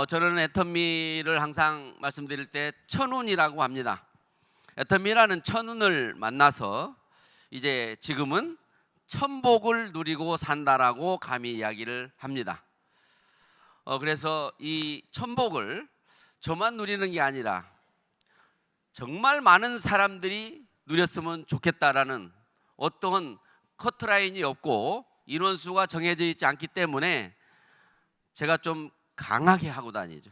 저는 애터미를 항상 말씀드릴 때 천운이라고 합니다. 애터미라는 천운을 만나서 이제 지금은 천복을 누리고 산다라고 감히 이야기를 합니다. 그래서 이 천복을 저만 누리는 게 아니라 정말 많은 사람들이 누렸으면 좋겠다라는 어떠한 커트라인이 없고 인원수가 정해져 있지 않기 때문에 제가 좀 강하게 하고 다니죠.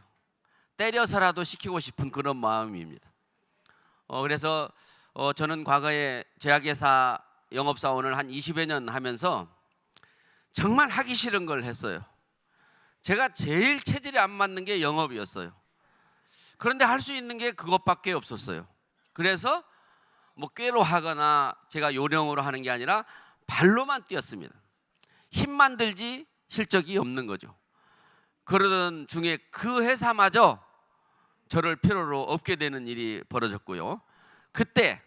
때려서라도 시키고 싶은 그런 마음입니다. 그래서 저는 과거에 제약회사 영업사원을 한 20여 년 하면서 정말 하기 싫은 걸 했어요. 제가 제일 체질이 안 맞는 게 영업이었어요. 그런데 할 수 있는 게 그것밖에 없었어요. 그래서 뭐 꾀로 하거나 제가 요령으로 하는 게 아니라 발로만 뛰었습니다. 힘만 들지 실적이 없는 거죠. 그러던 중에 그 회사마저 저를 필요로 없게 되는 일이 벌어졌고요. 그때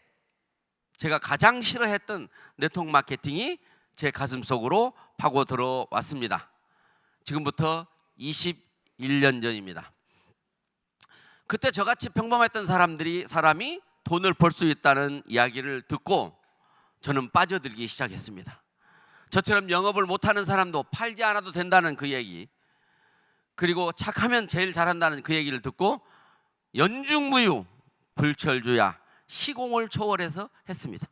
제가 가장 싫어했던 네트워크 마케팅이 제 가슴속으로 파고 들어왔습니다. 지금부터 21년 전입니다. 그때 저같이 평범했던 사람이 돈을 벌 수 있다는 이야기를 듣고 저는 빠져들기 시작했습니다. 저처럼 영업을 못하는 사람도 팔지 않아도 된다는 그 얘기, 그리고 착하면 제일 잘한다는 그 얘기를 듣고 연중무휴 불철주야 시공을 초월해서 했습니다.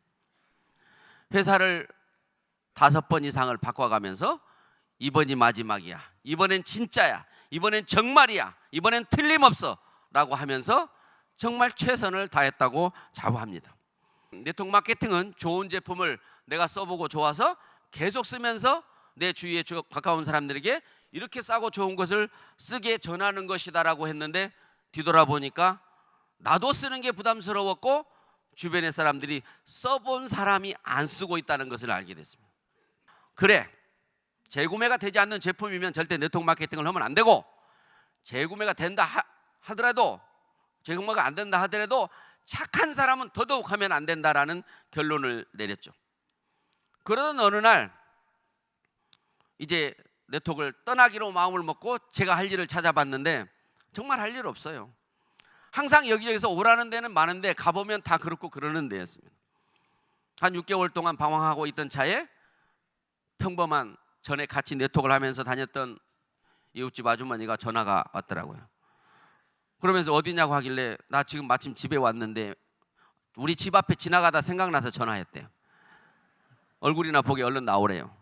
회사를 5번 이상을 바꿔가면서 이번이 마지막이야, 이번엔 진짜야, 이번엔 정말이야, 이번엔 틀림없어 라고 하면서 정말 최선을 다했다고 자부합니다. 네트워크 마케팅은 좋은 제품을 내가 써보고 좋아서 계속 쓰면서 내 주위에 가까운 사람들에게 이렇게 싸고 좋은 것을 쓰게 전하는 것이다라고 했는데, 뒤돌아보니까 나도 쓰는 게 부담스러웠고 주변의 사람들이 써본 사람이 안 쓰고 있다는 것을 알게 됐습니다. 그래, 재구매가 되지 않는 제품이면 절대 네트워크 마케팅을 하면 안 되고, 재구매가 된다 하더라도, 재구매가 안 된다 하더라도 착한 사람은 더더욱 하면 안 된다라는 결론을 내렸죠. 그러던 어느 날 이제 네트워크를 떠나기로 마음을 먹고 제가 할 일을 찾아봤는데 정말 할 일 없어요. 항상 여기저기서 오라는 데는 많은데 가보면 다 그렇고 그러는 데였습니다. 한 6개월 동안 방황하고 있던 차에 평범한 전에 같이 네트워크를 하면서 다녔던 이웃집 아주머니가 전화가 왔더라고요. 그러면서 어디냐고 하길래 나 지금 마침 집에 왔는데 우리 집 앞에 지나가다 생각나서 전화했대요. 얼굴이나 보게 얼른 나오래요.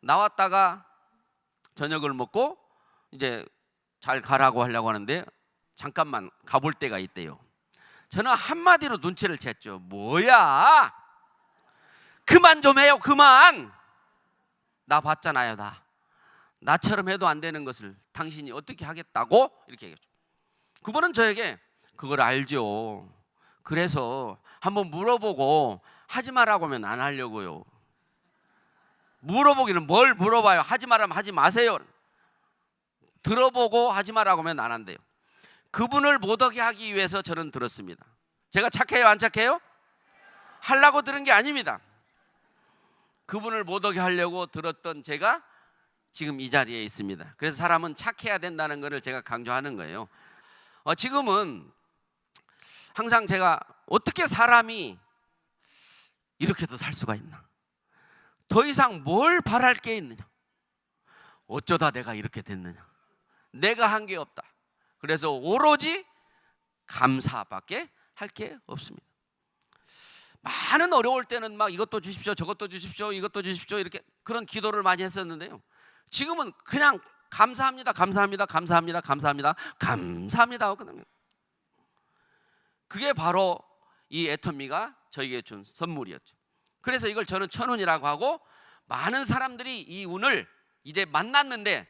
나왔다가 저녁을 먹고 이제 잘 가라고 하려고 하는데 잠깐만 가볼 때가 있대요. 저는 한마디로 눈치를 챘죠. 뭐야, 그만 좀 해요, 그만. 나 봤잖아요. 나처럼 해도 안 되는 것을 당신이 어떻게 하겠다고, 이렇게 얘기했죠. 그분은 저에게 그걸 알죠. 그래서 한번 물어보고 하지 말라고 하면 안 하려고요. 물어보기는 뭘 물어봐요. 하지 말라면 하지 마세요. 들어보고 하지 말라고 하면 안 한대요. 그분을 못 오게 하기 위해서 저는 들었습니다. 제가 착해요, 안 착해요? 하려고 들은 게 아닙니다. 그분을 못 오게 하려고 들었던 제가 지금 이 자리에 있습니다. 그래서 사람은 착해야 된다는 것을 제가 강조하는 거예요. 지금은 항상 제가 어떻게 사람이 이렇게도 살 수가 있나, 더 이상 뭘 바랄 게 있느냐, 어쩌다 내가 이렇게 됐느냐, 내가 한 게 없다. 그래서 오로지 감사밖에 할 게 없습니다. 많은 어려울 때는 막 이것도 주십시오, 저것도 주십시오, 이것도 주십시오, 이렇게 그런 기도를 많이 했었는데요. 지금은 그냥 감사합니다, 감사합니다, 감사합니다, 감사합니다, 감사합니다 하고 끝납니다. 그게 바로 이 애터미가 저에게 준 선물이었죠. 그래서 이걸 저는 천운이라고 하고, 많은 사람들이 이 운을 이제 만났는데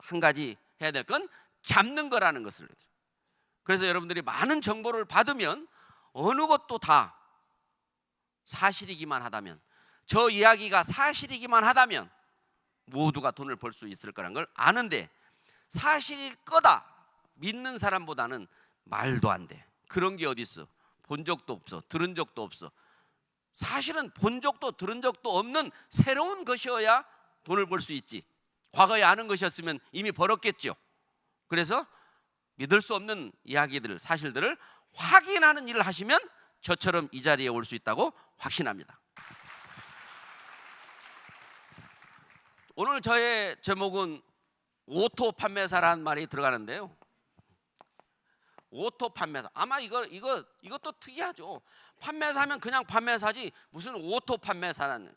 한 가지 해야 될 건 잡는 거라는 것을. 그래서 여러분들이 많은 정보를 받으면 어느 것도 다 사실이기만 하다면, 저 이야기가 사실이기만 하다면 모두가 돈을 벌 수 있을 거라는 걸 아는데, 사실일 거다 믿는 사람보다는 말도 안 돼, 그런 게 어디 있어, 본 적도 없어, 들은 적도 없어. 사실은 본 적도 들은 적도 없는 새로운 것이어야 돈을 벌 수 있지. 과거에 아는 것이었으면 이미 벌었겠죠. 그래서 믿을 수 없는 이야기들, 사실들을 확인하는 일을 하시면 저처럼 이 자리에 올 수 있다고 확신합니다. 오늘 저의 제목은 오토 판매사라는 말이 들어가는데요. 오토 판매사, 아마 이것도 특이하죠. 판매사 하면 그냥 판매사지 무슨 오토 판매사라는,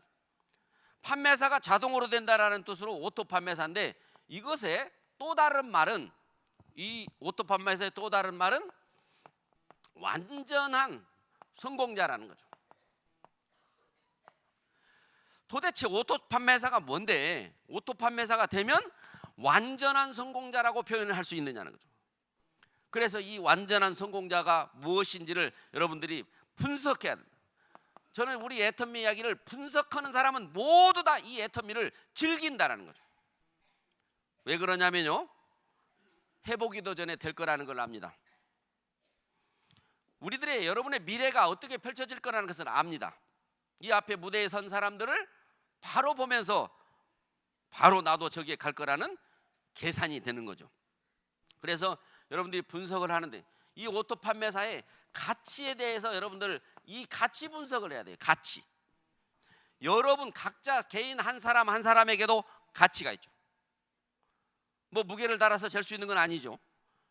판매사가 자동으로 된다라는 뜻으로 오토 판매사인데, 이것의 또 다른 말은, 이 오토 판매사의 또 다른 말은 완전한 성공자라는 거죠. 도대체 오토 판매사가 뭔데 오토 판매사가 되면 완전한 성공자라고 표현을 할 수 있느냐는 거죠. 그래서 이 완전한 성공자가 무엇인지를 여러분들이 분석해야 됩니다. 저는 우리 애터미 이야기를 분석하는 사람은 모두 다 이 애터미를 즐긴다라는 거죠. 왜 그러냐면요, 해보기도 전에 될 거라는 걸 압니다. 우리들의, 여러분의 미래가 어떻게 펼쳐질 거라는 것을 압니다. 이 앞에 무대에 선 사람들을 바로 보면서 바로 나도 저기에 갈 거라는 계산이 되는 거죠. 그래서 여러분들이 분석을 하는데, 이 오토 판매사의 가치에 대해서 여러분들 이 가치 분석을 해야 돼요. 가치. 여러분 각자 개인 한 사람 한 사람에게도 가치가 있죠. 뭐 무게를 달아서 잴 수 있는 건 아니죠.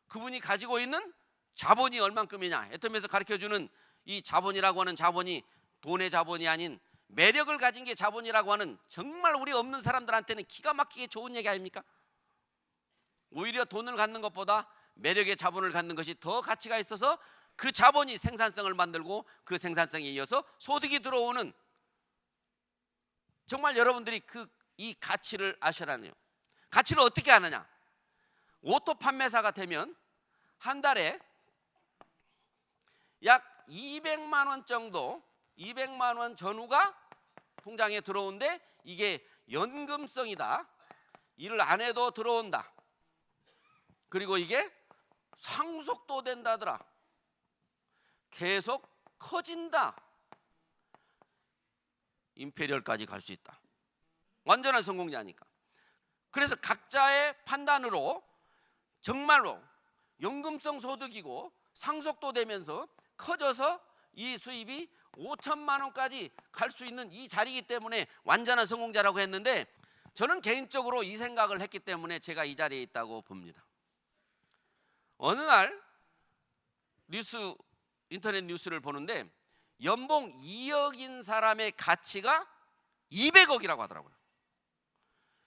그분이 가지고 있는 자본이 얼만큼이냐, 애터미에서 가르쳐주는 이 자본이라고 하는 자본이 돈의 자본이 아닌 매력을 가진 게 자본이라고 하는, 정말 우리 없는 사람들한테는 기가 막히게 좋은 얘기 아닙니까? 오히려 돈을 갖는 것보다 매력의 자본을 갖는 것이 더 가치가 있어서 그 자본이 생산성을 만들고 그 생산성에 이어서 소득이 들어오는, 정말 여러분들이 이 가치를 아셔라네요. 가치를 어떻게 아느냐? 오토 판매사가 되면 한 달에 약 200만 원 정도, 200만 원 전후가 통장에 들어오는데, 이게 연금성이다, 일을 안 해도 들어온다, 그리고 이게 상속도 된다더라, 계속 커진다, 임페리얼까지 갈 수 있다. 완전한 성공자니까. 그래서 각자의 판단으로 정말로 연금성 소득이고 상속도 되면서 커져서 이 수입이 5천만 원까지 갈 수 있는 이 자리이기 때문에 완전한 성공자라고 했는데, 저는 개인적으로 이 생각을 했기 때문에 제가 이 자리에 있다고 봅니다. 어느 날 인터넷 뉴스를 보는데, 연봉 2억인 사람의 가치가 200억이라고 하더라고요.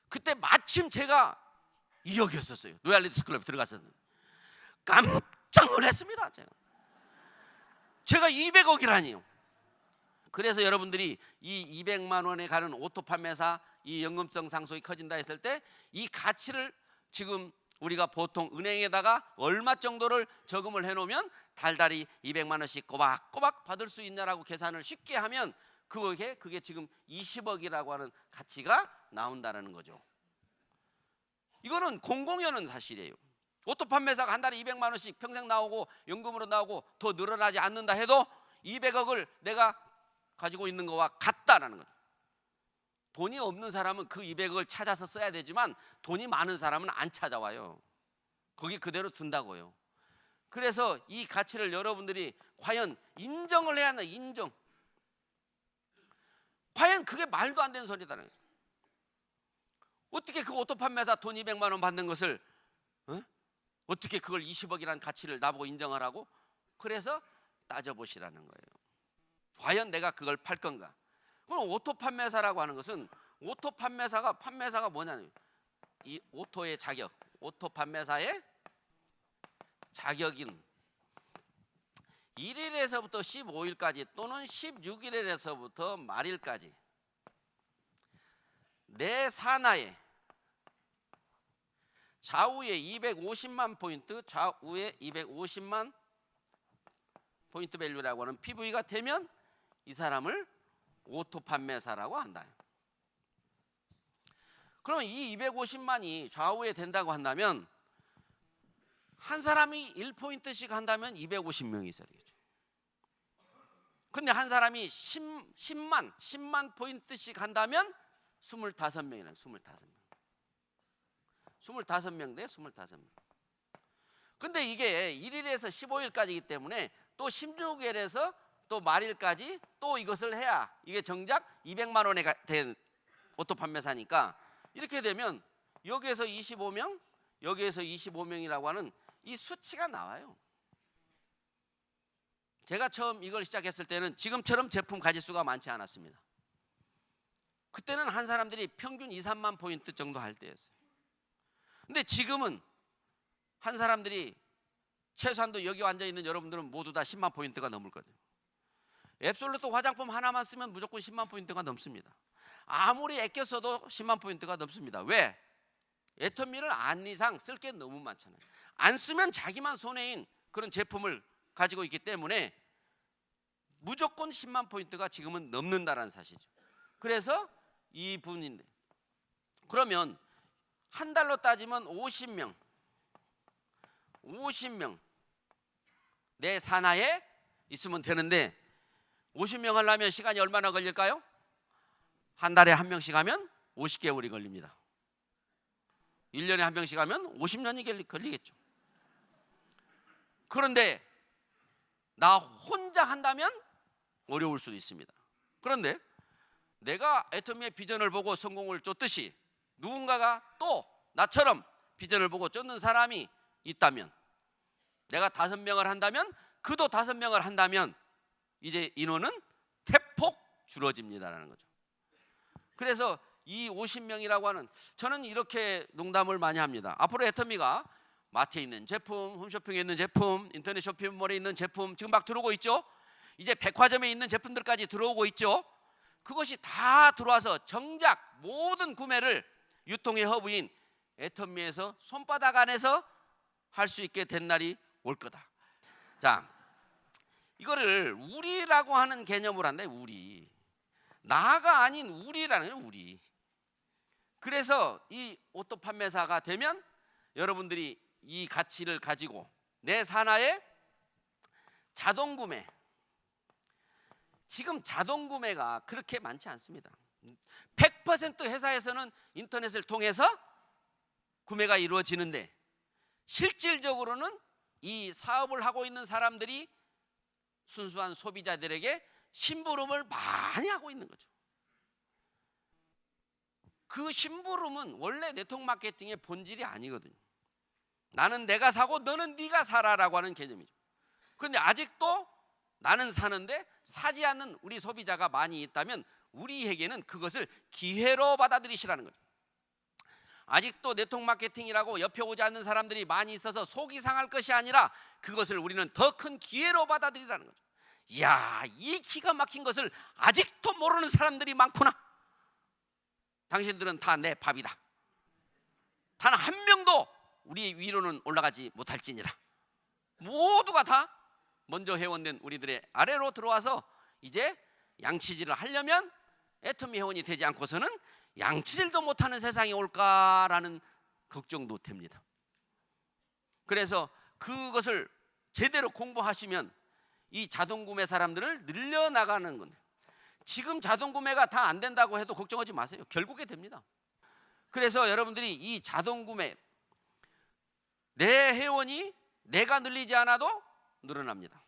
그때 마침 제가 2억이었었어요. 로얄리스 클럽에 들어갔었는데 깜짝 놀랐습니다. 제가 200억이라니요. 그래서 여러분들이 이 200만 원에 가는 오토 판매사, 이 연금성 상속이 커진다 했을 때 이 가치를 지금 우리가 보통 은행에다가 얼마 정도를 저금을 해놓으면 달달이 200만 원씩 꼬박꼬박 받을 수 있냐라고 계산을 쉽게 하면 그게 지금 20억이라고 하는 가치가 나온다는 거죠. 이거는 공공연한 사실이에요. 오토 판매사가 한 달에 200만 원씩 평생 나오고 연금으로 나오고 더 늘어나지 않는다 해도 200억을 내가 가지고 있는 거와 같다라는 거죠. 돈이 없는 사람은 그 200억을 찾아서 써야 되지만 돈이 많은 사람은 안 찾아와요. 거기 그대로 둔다고요. 그래서 이 가치를 여러분들이 과연 인정을 해야 하나, 인정. 과연 그게 말도 안 되는 소리다는 거죠. 어떻게 그 오토 판매사 돈 200만 원 받는 것을 어떻게 그걸 20억이라는 가치를 나보고 인정하라고? 그래서 따져보시라는 거예요. 과연 내가 그걸 팔 건가? 그럼 오토 판매사라고 하는 것은, 오토 판매사가 뭐냐면 이 오토의 자격, 오토 판매사의 자격인 1일에서부터 15일까지 또는 16일에서부터 말일까지 내 산하에 좌우에 250만 포인트, 좌우에 250만 포인트 밸류라고 하는 PV가 되면 이 사람을 오토 판매사라고 한다. 그럼 이 250만이 좌우에 된다고 한다면 한 사람이 1포인트씩 한다면 250명이 있어야 되겠죠. 근데 한 사람이 10만 포인트씩 한다면 25명이란 25명. 25명 대 25명. 근데 이게 1일에서 15일까지이기 때문에 또 16일에서 또 말일까지 또 이것을 해야 이게 정작 200만 원에 된 오토 판매사니까, 이렇게 되면 여기에서 25명, 여기에서 25명이라고 하는 이 수치가 나와요. 제가 처음 이걸 시작했을 때는 지금처럼 제품 가짓수가 많지 않았습니다. 그때는 한 사람들이 평균 2, 3만 포인트 정도 할 때였어요. 근데 지금은 한 사람들이 최소한도 여기 앉아 있는 여러분들은 모두 다 10만 포인트가 넘을 거예요. 앱솔루트 화장품 하나만 쓰면 무조건 10만 포인트가 넘습니다. 아무리 아껴 써도 10만 포인트가 넘습니다. 왜? 애터미를 안 이상 쓸 게 너무 많잖아요. 안 쓰면 자기만 손해인 그런 제품을 가지고 있기 때문에 무조건 10만 포인트가 지금은 넘는다라는 사실이죠. 그래서 이분인데, 그러면 한 달로 따지면 50명 내 산하에 있으면 되는데, 50명 하려면 시간이 얼마나 걸릴까요? 한 달에 한 명씩 하면 50개월이 걸립니다. 1년에 한 명씩 하면 50년이 걸리겠죠. 그런데 나 혼자 한다면 어려울 수도 있습니다. 그런데 내가 애터미의 비전을 보고 성공을 쫓듯이 누군가가 또 나처럼 비전을 보고 쫓는 사람이 있다면, 내가 5명을 한다면 그도 5명을 한다면 이제 인원은 대폭 줄어집니다라는 거죠. 그래서 이 50명이라고 하는, 저는 이렇게 농담을 많이 합니다. 앞으로 애터미가 마트에 있는 제품, 홈쇼핑에 있는 제품, 인터넷 쇼핑몰에 있는 제품 지금 막 들어오고 있죠. 이제 백화점에 있는 제품들까지 들어오고 있죠. 그것이 다 들어와서 정작 모든 구매를 유통의 허브인 애터미에서 손바닥 안에서 할 수 있게 된 날이 올 거다. 자, 이거를 우리라고 하는 개념으로 한다. 우리, 나가 아닌 우리라는 거예요. 우리. 그래서 이 오토 판매사가 되면 여러분들이 이 가치를 가지고 내 산하에 자동 구매, 지금 자동 구매가 그렇게 많지 않습니다. 100% 회사에서는 인터넷을 통해서 구매가 이루어지는데, 실질적으로는 이 사업을 하고 있는 사람들이 순수한 소비자들에게 심부름을 많이 하고 있는 거죠. 그 심부름은 원래 네트워크 마케팅의 본질이 아니거든요. 나는 내가 사고 너는 네가 사라라고 하는 개념이죠. 그런데 아직도 나는 사는데 사지 않는 우리 소비자가 많이 있다면 우리에게는 그것을 기회로 받아들이시라는 거죠. 아직도 네트워크 마케팅이라고 옆에 오지 않는 사람들이 많이 있어서 속이 상할 것이 아니라 그것을 우리는 더 큰 기회로 받아들이라는 거죠. 이야, 이 기가 막힌 것을 아직도 모르는 사람들이 많구나. 당신들은 다 내 밥이다. 단 한 명도 우리 위로는 올라가지 못할지니라. 모두가 다 먼저 회원된 우리들의 아래로 들어와서 이제 양치질을 하려면 애터미 회원이 되지 않고서는 양치질도 못하는 세상이 올까라는 걱정도 됩니다. 그래서 그것을 제대로 공부하시면 이 자동구매 사람들을 늘려나가는 건데, 지금 자동구매가 다 안 된다고 해도 걱정하지 마세요. 결국에 됩니다. 그래서 여러분들이 이 자동구매, 내 회원이 내가 늘리지 않아도 늘어납니다.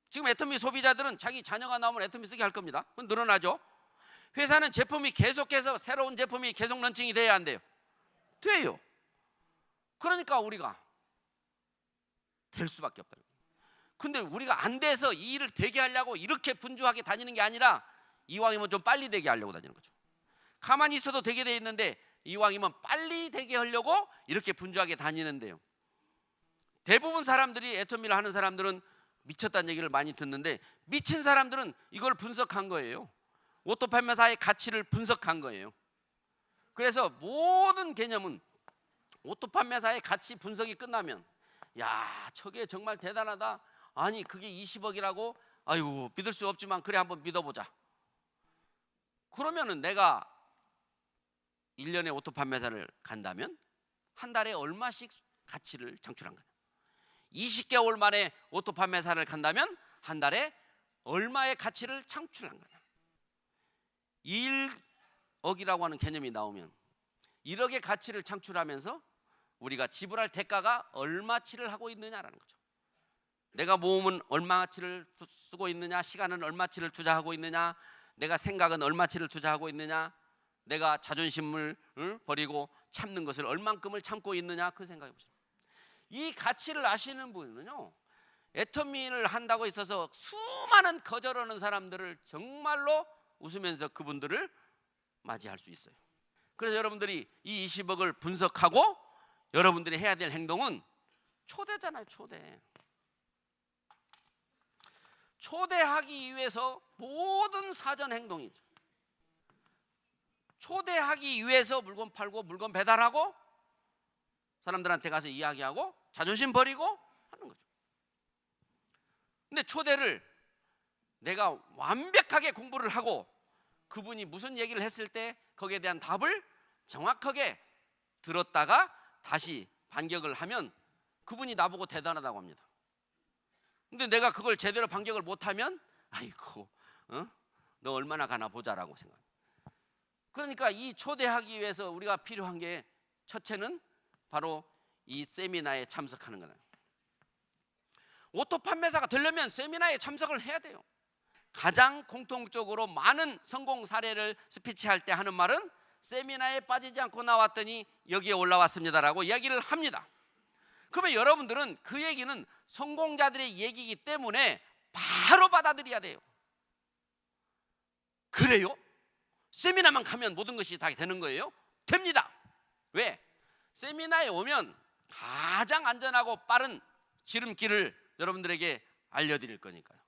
지금 애터미 소비자들은 자기 자녀가 나오면 애터미 쓰게 할 겁니다. 그건 늘어나죠. 회사는 제품이 계속해서 새로운 제품이 계속 런칭이 돼야 안 돼요? 돼요. 그러니까 우리가 될 수밖에 없다. 근데 우리가 안 돼서 이 일을 되게 하려고 이렇게 분주하게 다니는 게 아니라 이왕이면 좀 빨리 되게 하려고 다니는 거죠. 가만히 있어도 되게 돼 있는데 이왕이면 빨리 되게 하려고 이렇게 분주하게 다니는데요. 대부분 사람들이 애터미를 하는 사람들은 미쳤다는 얘기를 많이 듣는데, 미친 사람들은 이걸 분석한 거예요. 오토 판매사의 가치를 분석한 거예요. 그래서 모든 개념은 오토 판매사의 가치 분석이 끝나면, 야, 저게 정말 대단하다. 아니 그게 20억이라고? 아유, 믿을 수 없지만 그래 한번 믿어보자. 그러면은 내가 1년에 오토 판매사를 간다면 한 달에 얼마씩 가치를 창출한 거야. 20개월 만에 오토 판매사를 간다면 한 달에 얼마의 가치를 창출한 거냐. 1억이라고 하는 개념이 나오면 1억의 가치를 창출하면서 우리가 지불할 대가가 얼마치를 하고 있느냐라는 거죠. 내가 모으면 얼마치를 쓰고 있느냐, 시간은 얼마치를 투자하고 있느냐, 내가 생각은 얼마치를 투자하고 있느냐, 내가 자존심을 버리고 참는 것을 얼만큼을 참고 있느냐, 그 생각해 보시죠. 이 가치를 아시는 분은요, 애터미를 한다고 있어서 수많은 거절하는 사람들을 정말로 웃으면서 그분들을 맞이할 수 있어요. 그래서 여러분들이 이 20억을 분석하고 여러분들이 해야 될 행동은 초대잖아요. 초대하기 위해서 모든 사전 행동이죠. 초대하기 위해서 물건 팔고 물건 배달하고 사람들한테 가서 이야기하고 자존심 버리고 하는 거죠. 근데 초대를 내가 완벽하게 공부를 하고 그분이 무슨 얘기를 했을 때 거기에 대한 답을 정확하게 들었다가 다시 반격을 하면 그분이 나보고 대단하다고 합니다. 근데 내가 그걸 제대로 반격을 못하면 아이고 너 얼마나 가나 보자라고 생각합니다. 그러니까 이 초대하기 위해서 우리가 필요한 게 첫째는 바로 이 세미나에 참석하는 거예요. 오토 판매사가 되려면 세미나에 참석을 해야 돼요. 가장 공통적으로 많은 성공 사례를 스피치할 때 하는 말은 세미나에 빠지지 않고 나왔더니 여기에 올라왔습니다라고 이야기를 합니다. 그러면 여러분들은 그 얘기는 성공자들의 얘기이기 때문에 바로 받아들여야 돼요. 그래요? 세미나만 가면 모든 것이 다 되는 거예요? 됩니다. 왜? 세미나에 오면 가장 안전하고 빠른 지름길을 여러분들에게 알려드릴 거니까요.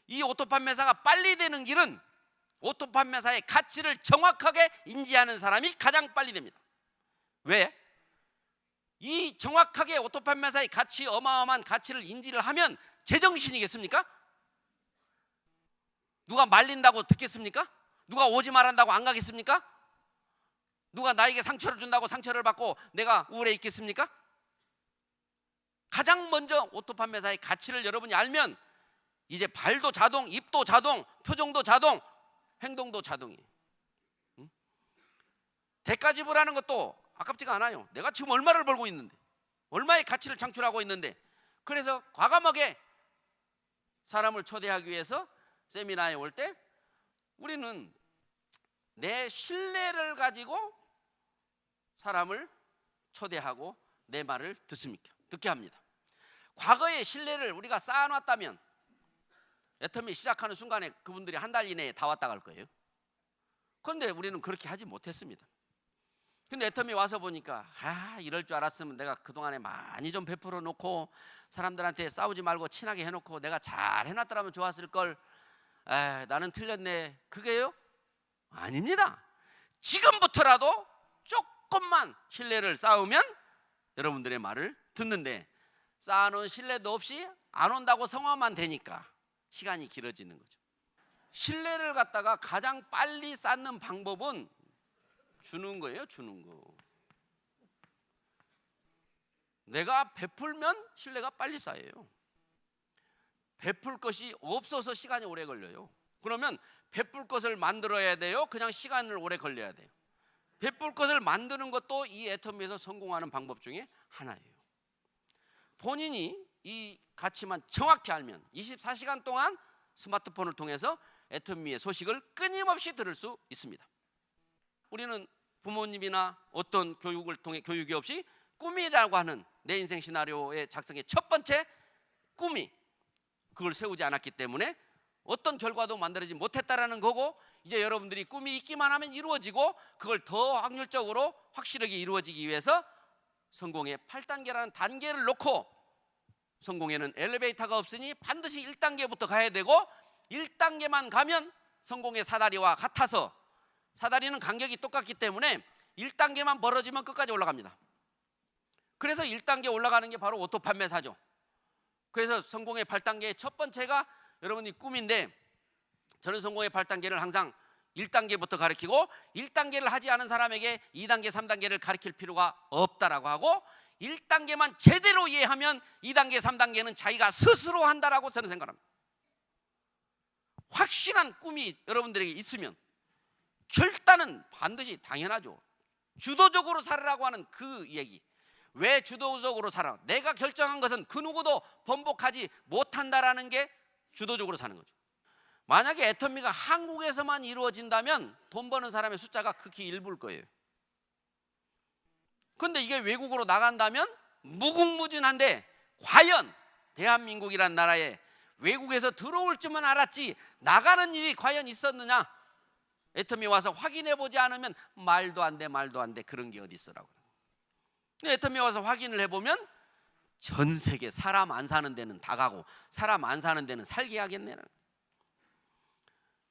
이 오토 판매사가 빨리 되는 길은 오토 판매사의 가치를 정확하게 인지하는 사람이 가장 빨리 됩니다. 왜? 이 정확하게 오토 판매사의 가치, 어마어마한 가치를 인지를 하면 제정신이겠습니까? 누가 말린다고 듣겠습니까? 누가 오지 말한다고 안 가겠습니까? 누가 나에게 상처를 준다고 상처를 받고 내가 우울해 있겠습니까? 가장 먼저 오토 판매사의 가치를 여러분이 알면 이제 발도 자동, 입도 자동, 표정도 자동, 행동도 자동이에요. 대가 지불하는 것도 아깝지가 않아요. 내가 지금 얼마를 벌고 있는데, 얼마의 가치를 창출하고 있는데, 그래서 과감하게 사람을 초대하기 위해서 세미나에 올 때 우리는 내 신뢰를 가지고 사람을 초대하고 내 말을 듣게 합니다. 과거의 신뢰를 우리가 쌓아놨다면 애터미 시작하는 순간에 그분들이 한 달 이내에 다 왔다 갈 거예요. 그런데 우리는 그렇게 하지 못했습니다. 근데 애터미 와서 보니까 이럴 줄 알았으면 내가 그동안에 많이 좀 베풀어 놓고 사람들한테 싸우지 말고 친하게 해놓고 내가 잘 해놨더라면 좋았을 걸. 나는 틀렸네. 그게요? 아닙니다. 지금부터라도 조금만 신뢰를 쌓으면 여러분들의 말을 듣는데, 쌓아놓은 신뢰도 없이 안 온다고 성화만 되니까 시간이 길어지는 거죠. 신뢰를 갖다가 가장 빨리 쌓는 방법은 주는 거예요. 주는 거. 내가 베풀면 신뢰가 빨리 쌓여요. 베풀 것이 없어서 시간이 오래 걸려요. 그러면 베풀 것을 만들어야 돼요? 그냥 시간을 오래 걸려야 돼요? 베풀 것을 만드는 것도 이 애터미에서 성공하는 방법 중에 하나예요. 본인이 이 가치만 정확히 알면 24시간 동안 스마트폰을 통해서 애터미의 소식을 끊임없이 들을 수 있습니다. 우리는 부모님이나 어떤 교육을 통해 교육이 없이 꿈이라고 하는 내 인생 시나리오의 작성의 첫 번째 꿈이 그걸 세우지 않았기 때문에 어떤 결과도 만들어지지 못했다라는 거고, 이제 여러분들이 꿈이 있기만 하면 이루어지고 그걸 더 확률적으로 확실하게 이루어지기 위해서 성공의 8단계라는 단계를 놓고, 성공에는 엘리베이터가 없으니 반드시 1단계부터 가야 되고 1단계만 가면 성공의 사다리와 같아서, 사다리는 간격이 똑같기 때문에 1단계만 벌어지면 끝까지 올라갑니다. 그래서 1단계 올라가는 게 바로 오토 판매사죠. 그래서 성공의 8단계의 첫 번째가 여러분이 꿈인데, 저는 성공의 8단계를 항상 1단계부터 가르치고 1단계를 하지 않은 사람에게 2단계, 3단계를 가르칠 필요가 없다라고 하고, 1단계만 제대로 이해하면 2단계, 3단계는 자기가 스스로 한다라고 저는 생각합니다. 확실한 꿈이 여러분들에게 있으면 결단은 반드시 당연하죠. 주도적으로 살으라고 하는 그 얘기, 왜 주도적으로 살아? 내가 결정한 것은 그 누구도 번복하지 못한다라는 게 주도적으로 사는 거죠. 만약에 애터미가 한국에서만 이루어진다면 돈 버는 사람의 숫자가 극히 일부일 거예요. 그런데 이게 외국으로 나간다면 무궁무진한데, 과연 대한민국이란 나라에 외국에서 들어올 줄만 알았지 나가는 일이 과연 있었느냐? 애터미 와서 확인해 보지 않으면 말도 안 돼 그런 게 어디 있어라고. 근데 애터미 와서 확인을 해보면 전 세계 사람 안 사는 데는 다 가고 사람 안 사는 데는 살게 하겠네.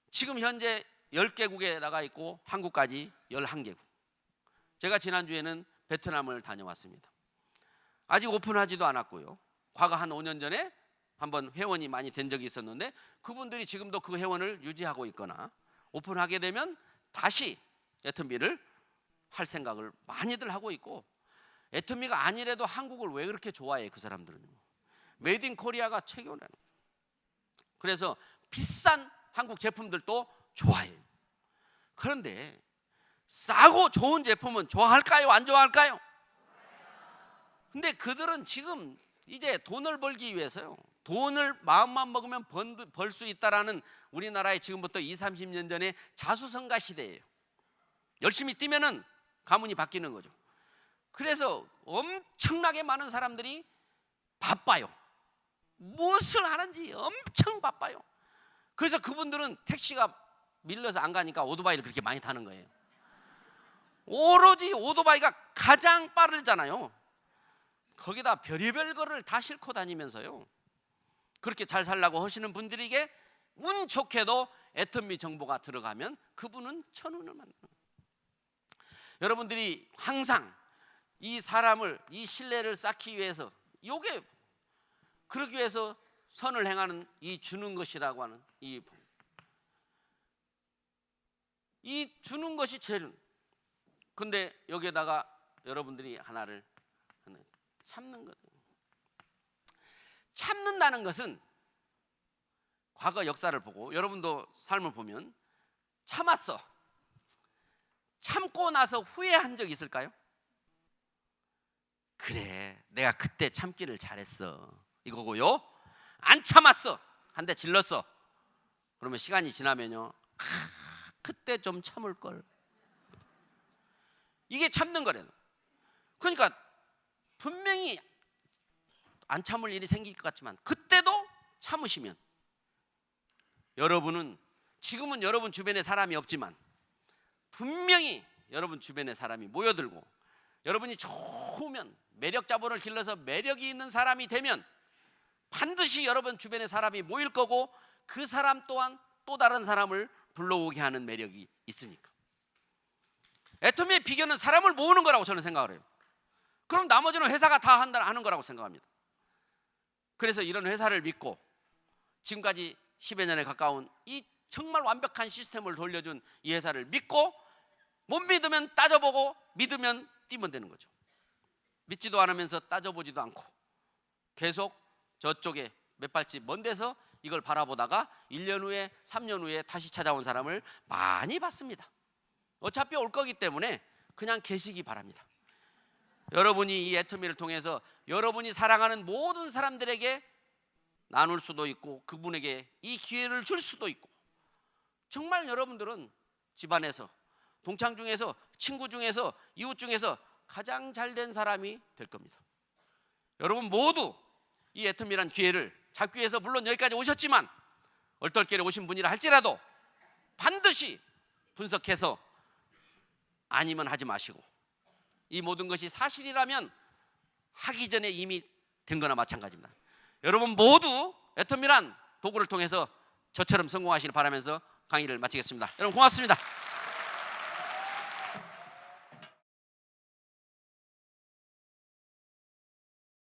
지금 현재 10개국에 나가 있고 한국까지 11개국. 제가 지난주에는 베트남을 다녀왔습니다. 아직 오픈하지도 않았고요. 과거 한 5년 전에 한번 회원이 많이 된 적이 있었는데 그분들이 지금도 그 회원을 유지하고 있거나 오픈하게 되면 다시 애터미를 할 생각을 많이들 하고 있고, 애터미가 아니래도 한국을 왜 그렇게 좋아해? 그 사람들은 메이드 인 코리아가 최고라는 거예요. 그래서 비싼 한국 제품들도 좋아해요. 그런데 싸고 좋은 제품은 좋아할까요? 안 좋아할까요? 근데 그들은 지금 이제 돈을 벌기 위해서요, 돈을 마음만 먹으면 벌 수 있다라는 우리나라의 지금부터 20, 30년 전에 자수성가 시대예요. 열심히 뛰면은 가문이 바뀌는 거죠. 그래서 엄청나게 많은 사람들이 바빠요. 무엇을 하는지 엄청 바빠요. 그래서 그분들은 택시가 밀려서 안 가니까 오토바이를 그렇게 많이 타는 거예요. 오로지 오토바이가 가장 빠르잖아요. 거기다 별의별 거를 다 싣고 다니면서요, 그렇게 잘 살라고 하시는 분들에게 운 좋게도 애터미 정보가 들어가면 그분은 천운을 만나는 거예요. 여러분들이 항상 이 사람을, 이 신뢰를 쌓기 위해서, 요게 그러기 위해서 선을 행하는 이 주는 것이라고 하는 이 주는 것이 제일. 근데 여기에다가 여러분들이 하나를 참는 것. 참는다는 것은 과거 역사를 보고 여러분도 삶을 보면 참았어. 참고 나서 후회한 적 있을까요? 그래, 내가 그때 참기를 잘했어, 이거고요. 안 참았어, 한 대 질렀어. 그러면 시간이 지나면요, 그때 좀 참을 걸. 이게 참는 거래요. 그러니까 분명히 안 참을 일이 생길 것 같지만 그때도 참으시면, 여러분은 지금은 여러분 주변에 사람이 없지만 분명히 여러분 주변에 사람이 모여들고, 여러분이 좋으면 매력 자본을 길러서 매력이 있는 사람이 되면 반드시 여러분 주변에 사람이 모일 거고, 그 사람 또한 또 다른 사람을 불러오게 하는 매력이 있으니까. 애터미의 비결은 사람을 모으는 거라고 저는 생각을 해요. 그럼 나머지는 회사가 다 하는 거라고 생각합니다. 그래서 이런 회사를 믿고 지금까지 10여 년에 가까운 이 정말 완벽한 시스템을 돌려준 이 회사를 믿고, 못 믿으면 따져보고 믿으면 뛰면 되는 거죠. 믿지도 않으면서 따져보지도 않고 계속 저쪽에 몇 발집 먼 데서 이걸 바라보다가 1년 후에 3년 후에 다시 찾아온 사람을 많이 봤습니다. 어차피 올 거기 때문에 그냥 계시기 바랍니다. 여러분이 이 애터미를 통해서 여러분이 사랑하는 모든 사람들에게 나눌 수도 있고, 그분에게 이 기회를 줄 수도 있고, 정말 여러분들은 집안에서, 동창 중에서, 친구 중에서, 이웃 중에서 가장 잘된 사람이 될 겁니다. 여러분 모두 이 애터미란 기회를 잡기 위해서 물론 여기까지 오셨지만, 얼떨결에 오신 분이라 할지라도 반드시 분석해서 아니면 하지 마시고, 이 모든 것이 사실이라면 하기 전에 이미 된 거나 마찬가지입니다. 여러분 모두 애터미란 도구를 통해서 저처럼 성공하시길 바라면서 강의를 마치겠습니다. 여러분 고맙습니다.